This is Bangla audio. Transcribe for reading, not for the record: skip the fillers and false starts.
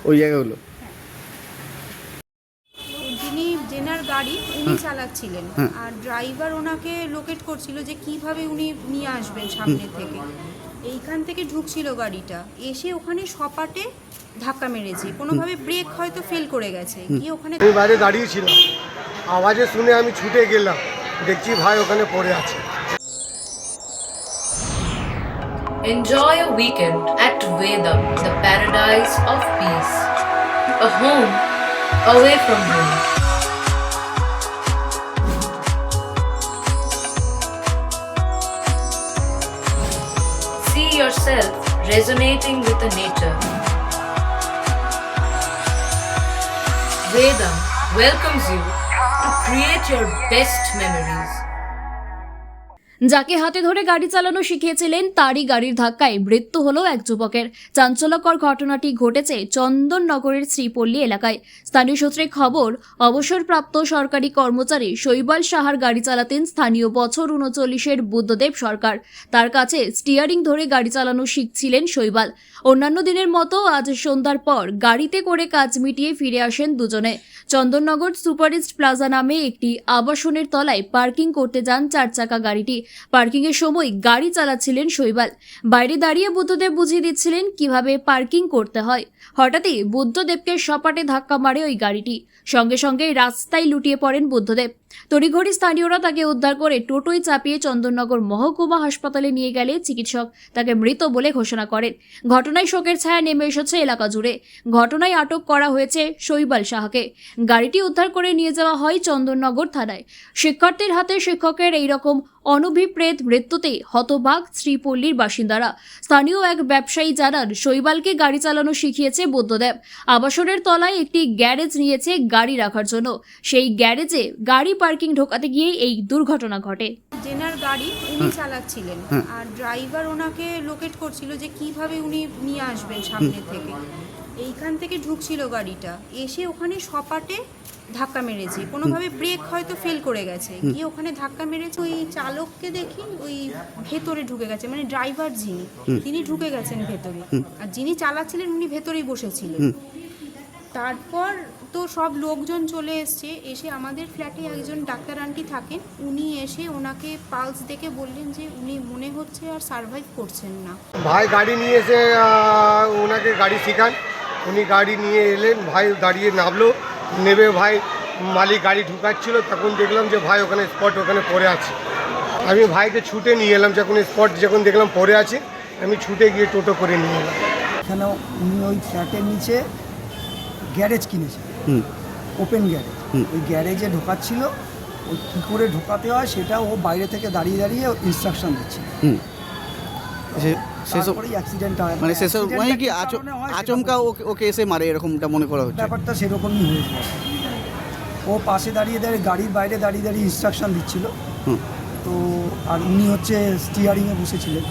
ওই জায়গাগুলো যিনি জেনার গাড়ি উনি চালাচ্ছিলেন, আর ড্রাইভার ওনাকে লোকেট করছিল যে কিভাবে উনি নিয়ে আসবেন সামনে থেকে। এইখান থেকে ঢুকছিল গাড়িটা, এসে ওখানে সপাটে ধাক্কা মেরেছে, কোনোভাবে ব্রেক হয়তো ফেল করে গেছে, গিয়ে ওখানে আমি বাইরে দাঁড়িয়েছিলাম, আওয়াজে শুনে আমি ছুটে গেলাম, দেখছি ভাই ওখানে পড়ে আছে। Enjoy a weekend at Vedam, the paradise of peace. A home away from home. See yourself resonating with the nature. Vedam welcomes you to create your best memories. যাকে হাতে ধরে গাড়ি চালানো শিখিয়েছিলেন তারই গাড়ির ধাক্কায় মৃত্যু হলো এক যুবকের। চাঞ্চল্যকর ঘটনাটি ঘটেছে চন্দননগরের শ্রীপল্লী এলাকায়। স্থানীয় সূত্রে খবর, অবসরপ্রাপ্ত সরকারি কর্মচারী শৈবাল সাহার গাড়ি চালাতেন স্থানীয় বছর ৩৯-এর বুদ্ধদেব সরকার। তার কাছে স্টিয়ারিং ধরে গাড়ি চালানো শিখছিলেন শৈবাল। অন্যান্য দিনের মতো আজ সন্ধ্যার পর গাড়িতে করে কাজ মিটিয়ে ফিরে আসেন দুজনে। চন্দননগর সুপারিস্ট প্লাজা নামে একটি আবাসনের তলায় পার্কিং করতে যান চারচাকা গাড়িটি। পার্কিং এর সময় গাড়ি চালাচ্ছিলেন শৈবাল। বাইরে দাঁড়িয়ে বুদ্ধদেব বুঝিয়ে দিচ্ছিলেন কিভাবে পার্কিং করতে হয়। হঠাৎই বুদ্ধদেবকে সপাটে ধাক্কা মারে ওই গাড়িটি। সঙ্গে সঙ্গে রাস্তায় লুটিয়ে পড়েন বুদ্ধদেব। তড়িঘড়ি স্থানীয়রা তাকে উদ্ধার করে টোটোয় চাপিয়ে চন্দননগর মহকুমা হাসপাতালে নিয়ে গেলে চিকিৎসক তাকে মৃত বলে ঘোষণা করেন। ঘটনায় শোকের ছায়া নেমে এসেছে এলাকা জুড়ে। ঘটনায় আটক করা হয়েছে শৈবাল সাহাকে। গাড়িটি উদ্ধার করে নিয়ে যাওয়া হয় চন্দননগর থানায়। শিক্ষার্থীর হাতে শিক্ষকের এইরকম অনভিপ্রেত মৃত্যুতে হতবাক শ্রীপল্লীর বাসিন্দারা। স্থানীয় এক ব্যবসায়ী জানান, শৈবালকে গাড়ি চালানো শিখিয়েছে বুদ্ধদেব। আবাসনের তলায় একটি গ্যারেজ নিয়েছে গাড়ি রাখার জন্য। সেই গ্যারেজে গাড়ি পার্কিং ঢোকাতে গিয়ে এই দুর্ঘটনা ঘটে। জেনার গাড়ি উনি চালাচ্ছিলেন, আর ড্রাইভার ওনাকে লোকেট করছিল যে কিভাবে উনি নিয়ে আসবেন সামনে থেকে। এইখান থেকে ঢুকছিল গাড়িটা, এসে ওখানে সপাটে ধাক্কা মেরেছে, কোনোভাবে ব্রেক হয়তো ফেল করে গেছে, গিয়ে ওখানে ধাক্কা মেরেছে। ওই চালককে দেখি ওই ভেতরে ঢুকে গেছে, মানে ড্রাইভার তিনি ঢুকে গেছেন ভেতরে, আর যিনি চালাচ্ছিলেন উনি ভেতরেই বসেছিলেন। তারপর তো সব লোকজন চলে এসে আমাদের ফ্ল্যাটে একজন ডাক্তার আন্টি থাকেন, উনি এসে ওনাকে পালস দেখে বললেন যে উনি মনে হচ্ছে আর সার্ভাইভ করছেন না। ভাই গাড়ি নিয়ে এসে ওনাকে গাড়ি শেখান, উনি গাড়ি নিয়ে এলেন, ভাই দাঁড়িয়ে নামলো, নেবে ভাই মালিক গাড়ি ঢুকাচ্ছিল, তখন দেখলাম যে ভাই ওখানে স্পট ওখানে পড়ে আছে। আমি ভাইকে ছুটে নিয়ে এলাম, যখন দেখলাম পড়ে আছে আমি ছুটে গিয়ে টোটো করে নিয়ে এলাম। এখানে উনি ওই ফ্ল্যাটের নিচে গ্যারেজ কিনেছে, ওপেন গ্যারেজ। ওই গ্যারেজে ঢোকাচ্ছিল, ওই কী করে ঢোকাতে হয় সেটা ও বাইরে থেকে দাঁড়িয়ে দাঁড়িয়ে ইনস্ট্রাকশন দিচ্ছিল। তারপরেই অ্যাক্সিডেন্ট হয়। মানে সেসব মানে কি আচমকা ওকে এসে মারে এরকমটা মনে করা হচ্ছে? ব্যাপারটা সেরকমই হয়েছিল। ও পাশে দাঁড়িয়ে গাড়ির বাইরে দাঁড়িয়ে ইনস্ট্রাকশন দিচ্ছিল, তো আর উনি হচ্ছে স্টিয়ারিংয়ে বসেছিলেন।